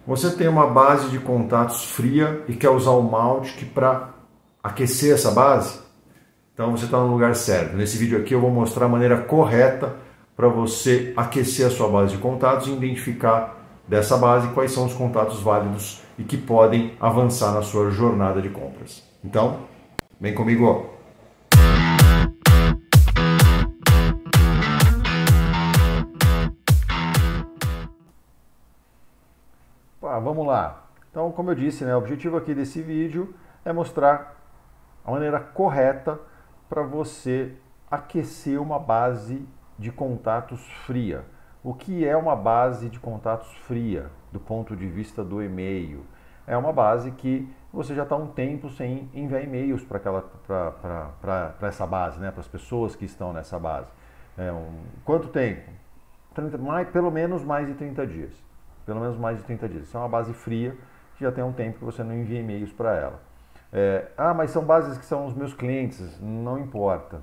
Você tem uma base de contatos fria e quer usar o Mautic para aquecer essa base? Então você está no lugar certo. Nesse vídeo aqui eu vou mostrar a maneira correta para você aquecer a sua base de contatos e identificar dessa base quais são os contatos válidos e que podem avançar na sua jornada de compras. Então, vem comigo. Vamos lá. Então, como eu disse, o objetivo aqui desse vídeo é mostrar a maneira correta para você aquecer uma base de contatos fria. O que é uma base de contatos fria do ponto de vista do e-mail? É uma base que você já está um tempo sem enviar e-mails para essa base, para as pessoas que estão nessa base. Quanto tempo? Pelo menos mais de 30 dias. Pelo menos mais de 30 dias. Isso é uma base fria que já tem um tempo que você não envia e-mails para ela. Mas são bases que são os meus clientes. Não importa.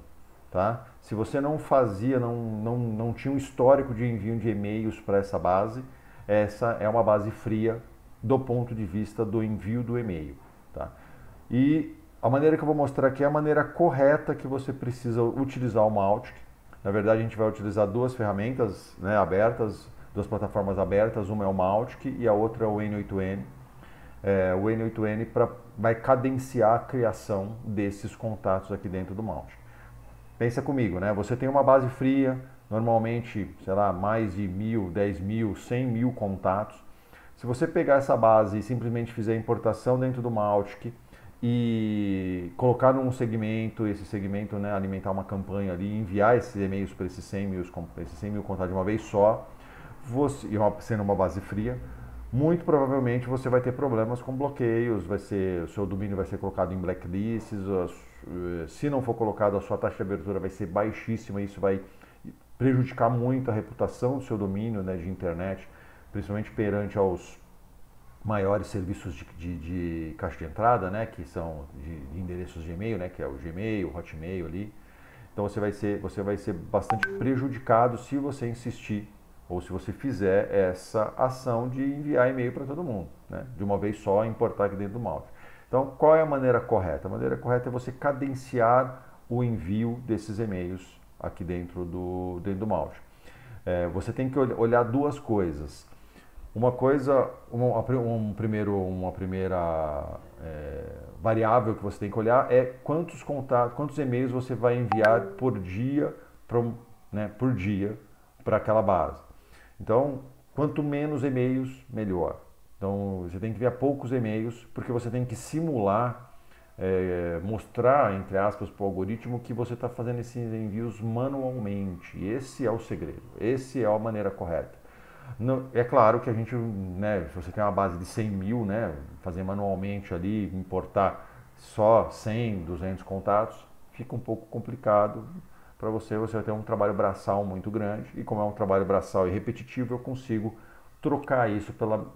Tá? Se você não fazia, não tinha um histórico de envio de e-mails para essa base, essa é uma base fria do ponto de vista do envio do e-mail. Tá? E a maneira que eu vou mostrar aqui é a maneira correta que você precisa utilizar o Mautic. Na verdade, a gente vai utilizar duas ferramentas abertas, duas plataformas abertas, uma é o Mautic e a outra é o N8N. O N8N vai cadenciar a criação desses contatos aqui dentro do Mautic. Pensa comigo, você tem uma base fria, normalmente, sei lá, mais de 1.000, 10.000, 100.000 contatos. Se você pegar essa base e simplesmente fizer a importação dentro do Mautic e colocar num segmento, esse segmento alimentar uma campanha ali, enviar esses e-mails para esses 100.000 contatos de uma vez só, sendo uma base fria, muito provavelmente você vai ter problemas com bloqueios, o seu domínio vai ser colocado em blacklists, se não for colocado a sua taxa de abertura vai ser baixíssima, isso vai prejudicar muito a reputação do seu domínio de internet, principalmente perante aos maiores serviços de caixa de entrada, que são de endereços de e-mail, que é o Gmail, o Hotmail ali. Então você vai ser bastante prejudicado se você insistir ou se você fizer essa ação de enviar e-mail para todo mundo, de uma vez só, importar aqui dentro do Mautic. Então, qual é a maneira correta? A maneira correta é você cadenciar o envio desses e-mails aqui dentro do Mautic. Você tem que olhar duas coisas. Uma coisa, uma primeira variável que você tem que olhar é quantos e-mails você vai enviar por dia para aquela base. Então, quanto menos e-mails, melhor. Então, você tem que enviar poucos e-mails, porque você tem que simular, mostrar, entre aspas, para o algoritmo que você está fazendo esses envios manualmente. Esse é o segredo, essa é a maneira correta. É claro que a gente, se você tem uma base de 100.000, fazer manualmente ali, importar só 100, 200 contatos, fica um pouco complicado para você vai ter um trabalho braçal muito grande, e como é um trabalho braçal e repetitivo, eu consigo trocar isso pela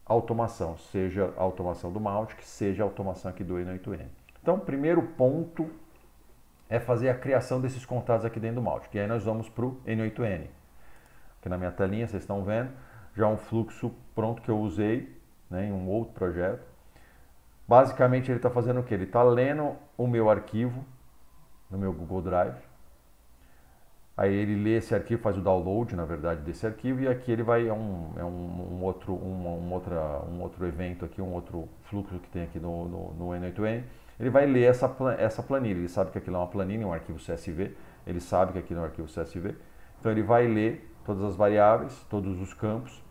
automação, seja a automação do Mautic, seja a automação aqui do N8N. Então, o primeiro ponto é fazer a criação desses contatos aqui dentro do Mautic, e aí nós vamos para o N8N. Aqui na minha telinha, vocês estão vendo, já um fluxo pronto que eu usei em um outro projeto. Basicamente ele está fazendo o que? Ele está lendo o meu arquivo no meu Google Drive. Aí ele lê esse arquivo, faz o download, na verdade, desse arquivo, e aqui ele vai, um outro evento aqui, um outro fluxo que tem aqui no N8N, ele vai ler essa planilha, ele sabe que aquilo é uma planilha, um arquivo CSV, ele sabe que aquilo é um arquivo CSV, então ele vai ler todas as variáveis, todos os campos,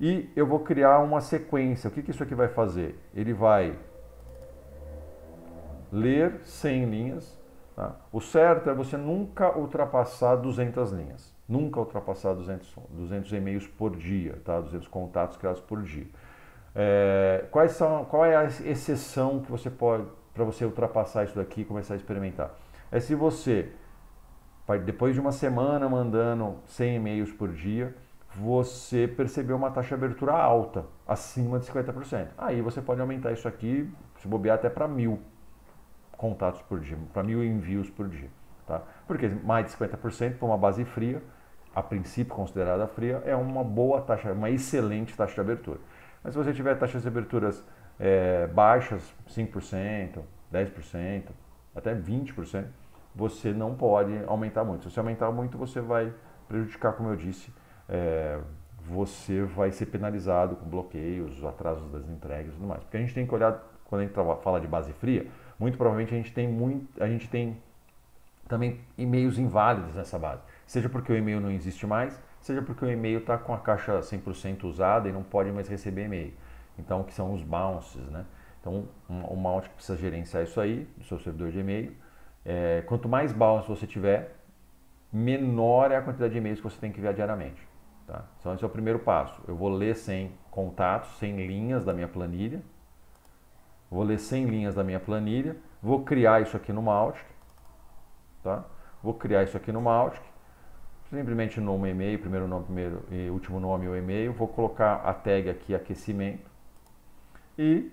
e eu vou criar uma sequência. O que isso aqui vai fazer? Ele vai ler 100 linhas. Tá? O certo é você nunca ultrapassar 200 linhas. Nunca ultrapassar 200 e-mails por dia, tá? 200 contatos criados por dia. Qual é a exceção que você pode, para você ultrapassar isso daqui e começar a experimentar? É se você, depois de uma semana mandando 100 e-mails por dia, você percebeu uma taxa de abertura alta, acima de 50%. Aí você pode aumentar isso aqui, se bobear até para 1.000 contatos por dia, para 1.000 envios por dia. Tá? Porque mais de 50% para uma base fria, a princípio considerada fria, é uma boa taxa, uma excelente taxa de abertura. Mas se você tiver taxas de aberturas baixas, 5%, 10%, até 20%, você não pode aumentar muito. Se você aumentar muito, você vai prejudicar, como eu disse, você vai ser penalizado com bloqueios, atrasos das entregas e tudo mais. Porque a gente tem que olhar, quando a gente fala de base fria, muito provavelmente a gente tem também e-mails inválidos nessa base. Seja porque o e-mail não existe mais, seja porque o e-mail está com a caixa 100% usada e não pode mais receber e-mail. Então, que são os bounces, né? Então, o Mautic precisa gerenciar isso aí, do seu servidor de e-mail. Quanto mais bounce você tiver, menor é a quantidade de e-mails que você tem que enviar diariamente. Tá? Então, esse é o primeiro passo. Eu vou ler 100 contatos, 100 linhas da minha planilha. Vou ler 100 linhas da minha planilha. Vou criar isso aqui no Mautic. Tá? Vou criar isso aqui no Mautic. Simplesmente nome e-mail, primeiro nome, primeiro e último nome o e-mail. Vou colocar a tag aqui, aquecimento. E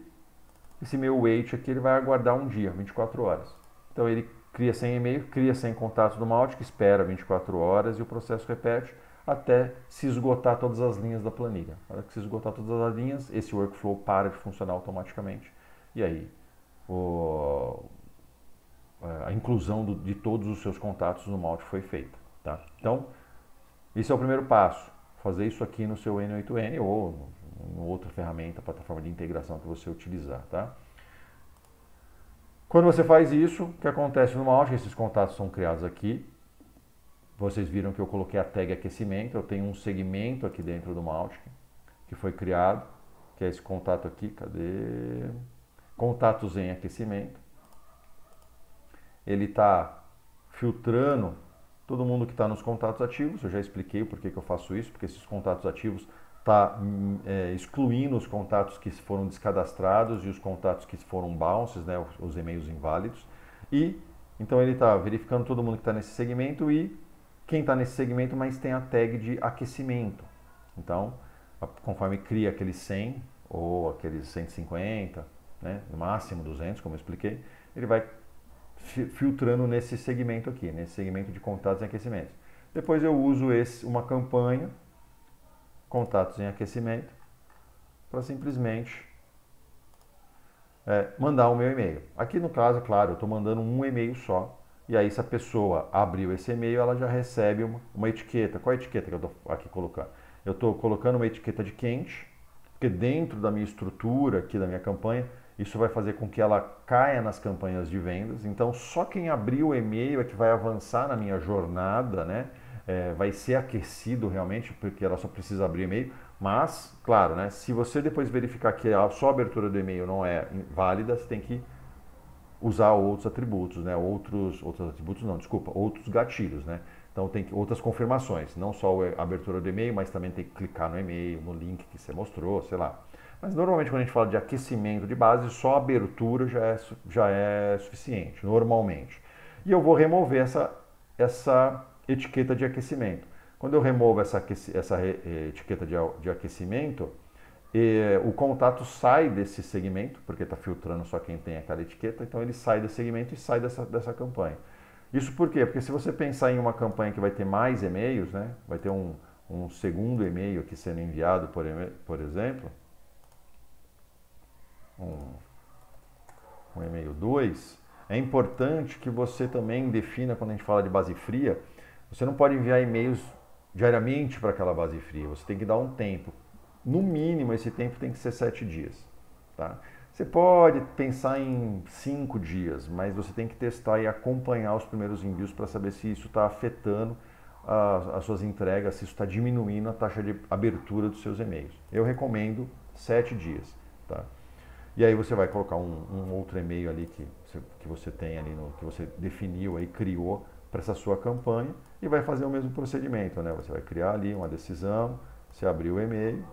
esse meu wait aqui ele vai aguardar um dia, 24 horas. Então ele cria 100 e-mail, cria 100 contatos do Mautic, espera 24 horas e o processo repete até se esgotar todas as linhas da planilha. Na hora que se esgotar todas as linhas, esse workflow para de funcionar automaticamente. E aí a inclusão de todos os seus contatos no Mautic foi feita. Tá? Então, esse é o primeiro passo. Fazer isso aqui no seu N8N ou em outra ferramenta, plataforma de integração que você utilizar. Tá? Quando você faz isso, o que acontece no Mautic? Esses contatos são criados aqui. Vocês viram que eu coloquei a tag aquecimento. Eu tenho um segmento aqui dentro do Mautic que foi criado, que é esse contato aqui. Cadê? Contatos em aquecimento. Ele está filtrando todo mundo que está nos contatos ativos. Eu já expliquei o porquê que eu faço isso, porque esses contatos ativos está excluindo os contatos que foram descadastrados e os contatos que foram bounces, né, os e-mails inválidos. E então ele está verificando todo mundo que está nesse segmento e quem está nesse segmento, mas tem a tag de aquecimento. Então, conforme cria aqueles 100 ou aqueles 150, né, no máximo 200, como eu expliquei, ele vai filtrando nesse segmento aqui, nesse segmento de contatos em aquecimento. Depois eu uso uma campanha, contatos em aquecimento, para simplesmente mandar o meu e-mail. Aqui no caso, claro, eu estou mandando um e-mail só, e aí se a pessoa abriu esse e-mail, ela já recebe uma etiqueta. Qual é a etiqueta que eu estou aqui colocando? Eu estou colocando uma etiqueta de quente, porque dentro da minha estrutura aqui da minha campanha, isso vai fazer com que ela caia nas campanhas de vendas. Então, só quem abriu o e-mail é que vai avançar na minha jornada, né? Vai ser aquecido realmente, porque ela só precisa abrir o e-mail. Mas, claro, né? Se você depois verificar que só a abertura do e-mail não é válida, você tem que usar outros atributos, né? Outros atributos não, desculpa, outros gatilhos, né? Então tem outras confirmações, não só a abertura do e-mail, mas também tem que clicar no e-mail, no link que você mostrou, sei lá. Mas normalmente quando a gente fala de aquecimento de base, só a abertura já é suficiente, normalmente. E eu vou remover essa etiqueta de aquecimento. Quando eu removo essa etiqueta de aquecimento, o contato sai desse segmento, porque está filtrando só quem tem aquela etiqueta, então ele sai desse segmento e sai dessa campanha. Isso por quê? Porque se você pensar em uma campanha que vai ter mais e-mails, né? Vai ter um segundo e-mail aqui sendo enviado, por exemplo, um e-mail 2, é importante que você também defina, quando a gente fala de base fria, você não pode enviar e-mails diariamente para aquela base fria, você tem que dar um tempo. No mínimo, esse tempo tem que ser 7 dias. Tá? Você pode pensar em 5 dias, mas você tem que testar e acompanhar os primeiros envios para saber se isso está afetando as suas entregas, se isso está diminuindo a taxa de abertura dos seus e-mails. Eu recomendo 7 dias. Tá? E aí você vai colocar um outro e-mail ali que você tem ali, que você definiu aí, criou para essa sua campanha e vai fazer o mesmo procedimento. Né? Você vai criar ali uma decisão, você abriu o e-mail,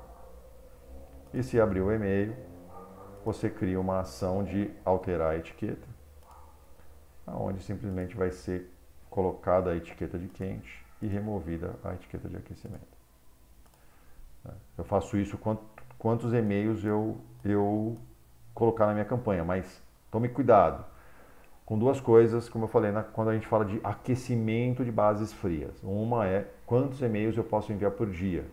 e se abrir o e-mail, você cria uma ação de alterar a etiqueta, onde simplesmente vai ser colocada a etiqueta de quente e removida a etiqueta de aquecimento. Eu faço isso quantos e-mails eu colocar na minha campanha, mas tome cuidado com duas coisas, como eu falei, quando a gente fala de aquecimento de bases frias. Uma é quantos e-mails eu posso enviar por dia.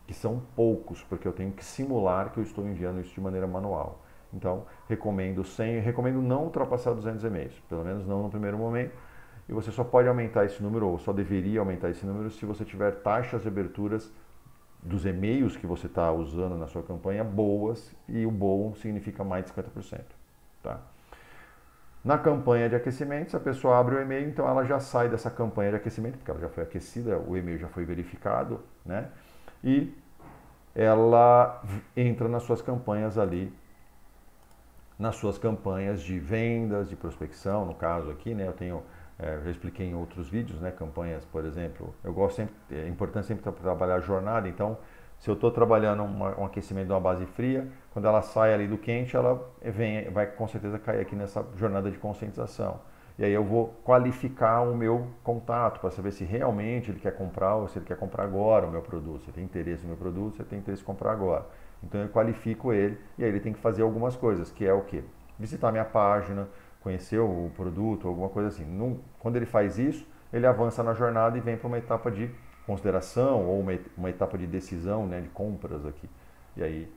que são poucos, porque eu tenho que simular que eu estou enviando isso de maneira manual. Então, recomendo não ultrapassar 200 e-mails, pelo menos não no primeiro momento. E você só pode aumentar esse número, ou só deveria aumentar esse número, se você tiver taxas de aberturas dos e-mails que você está usando na sua campanha boas, e o bom significa mais de 50%. Tá? Na campanha de aquecimento, se a pessoa abre o e-mail, então ela já sai dessa campanha de aquecimento, porque ela já foi aquecida, o e-mail já foi verificado, né? E ela entra nas suas campanhas ali, nas suas campanhas de vendas, de prospecção, no caso aqui, né? Eu tenho, já expliquei em outros vídeos, né? Campanhas, por exemplo, eu gosto sempre, é importante sempre trabalhar a jornada, então se eu estou trabalhando um aquecimento de uma base fria, quando ela sai ali do quente, ela vai com certeza cair aqui nessa jornada de conscientização. E aí eu vou qualificar o meu contato para saber se realmente ele quer comprar ou se ele quer comprar agora o meu produto. Se ele tem interesse no meu produto, se ele tem interesse em comprar agora. Então eu qualifico ele e aí ele tem que fazer algumas coisas, que é o quê? Visitar minha página, conhecer o produto, alguma coisa assim. Quando ele faz isso, ele avança na jornada e vem para uma etapa de consideração ou uma etapa de decisão, né, de compras aqui. E aí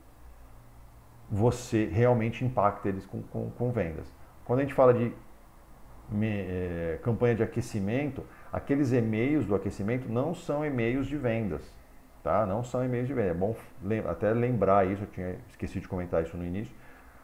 você realmente impacta eles com vendas. Quando a gente fala de campanha de aquecimento, aqueles e-mails do aquecimento não são e-mails de vendas, tá? Não são e-mails de vendas. É bom até lembrar isso, eu tinha esquecido de comentar isso no início.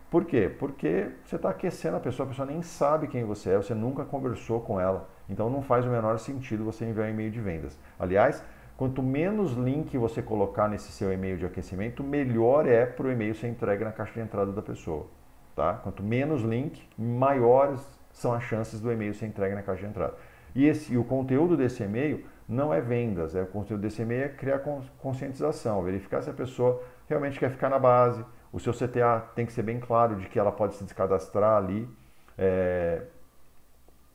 Por quê? Porque você está aquecendo a pessoa nem sabe quem você é, você nunca conversou com ela. Então não faz o menor sentido você enviar um e-mail de vendas. Aliás, quanto menos link você colocar nesse seu e-mail de aquecimento, melhor é para o e-mail ser entregue na caixa de entrada da pessoa. Tá? Quanto menos link, maiores são as chances do e-mail ser entregue na caixa de entrada. E o conteúdo desse e-mail não é vendas, o conteúdo desse e-mail é criar conscientização, verificar se a pessoa realmente quer ficar na base. O seu CTA tem que ser bem claro de que ela pode se descadastrar ali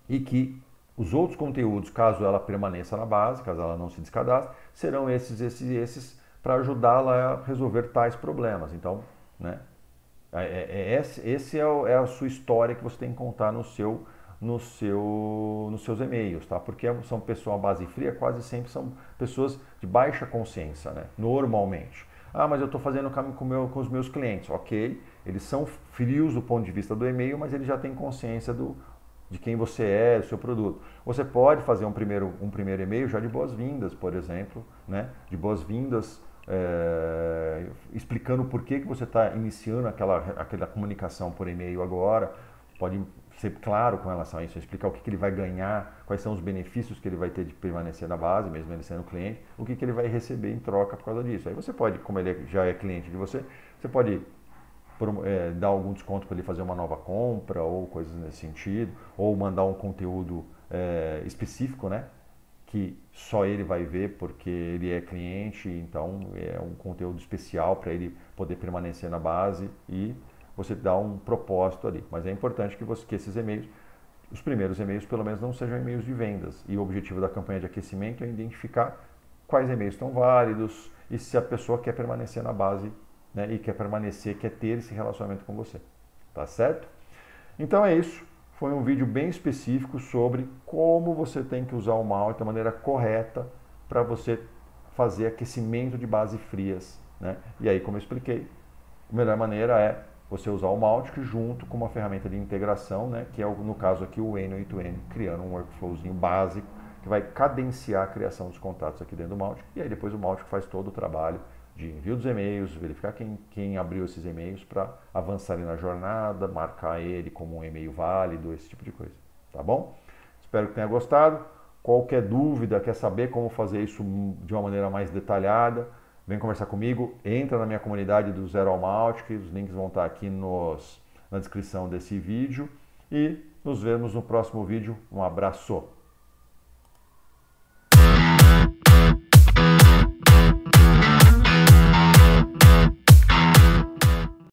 e que os outros conteúdos, caso ela permaneça na base, caso ela não se descadastre, serão esses para ajudá-la a resolver tais problemas. Então, né, esse é a sua história que você tem que contar nos seus e-mails, tá? Porque são pessoas à base fria, quase sempre são pessoas de baixa consciência, né? Normalmente. Ah, mas eu estou fazendo com os meus clientes. Ok, eles são frios do ponto de vista do e-mail, mas eles já têm consciência de quem você é, do seu produto. Você pode fazer um primeiro e-mail já de boas-vindas, por exemplo, né? De boas-vindas, explicando por que você está iniciando aquela comunicação por e-mail agora. Pode ser claro com relação a isso, explicar o que ele vai ganhar, quais são os benefícios que ele vai ter de permanecer na base, mesmo ele sendo cliente, o que ele vai receber em troca por causa disso. Aí você pode, como ele já é cliente de você pode dar algum desconto para ele fazer uma nova compra ou coisas nesse sentido, ou mandar um conteúdo específico, né? Que só ele vai ver porque ele é cliente, então é um conteúdo especial para ele poder permanecer na base e você dá um propósito ali. Mas é importante que esses e-mails, os primeiros e-mails pelo menos não sejam e-mails de vendas. E o objetivo da campanha de aquecimento é identificar quais e-mails estão válidos e se a pessoa quer permanecer na base, né, e quer ter esse relacionamento com você. Tá certo? Então é isso. Foi um vídeo bem específico sobre como você tem que usar o Mautic da maneira correta para você fazer aquecimento de bases frias, né? E aí, como eu expliquei, a melhor maneira é você usar o Mautic junto com uma ferramenta de integração, né? Que é, no caso aqui, o N8N, criando um workflowzinho básico que vai cadenciar a criação dos contatos aqui dentro do Mautic. E aí depois o Mautic faz todo o trabalho de envio dos e-mails, verificar quem abriu esses e-mails para avançar ali na jornada, marcar ele como um e-mail válido, esse tipo de coisa. Tá bom? Espero que tenha gostado. Qualquer dúvida, quer saber como fazer isso de uma maneira mais detalhada, vem conversar comigo, entra na minha comunidade do Zero ao Mautic, os links vão estar aqui na descrição desse vídeo e nos vemos no próximo vídeo. Um abraço!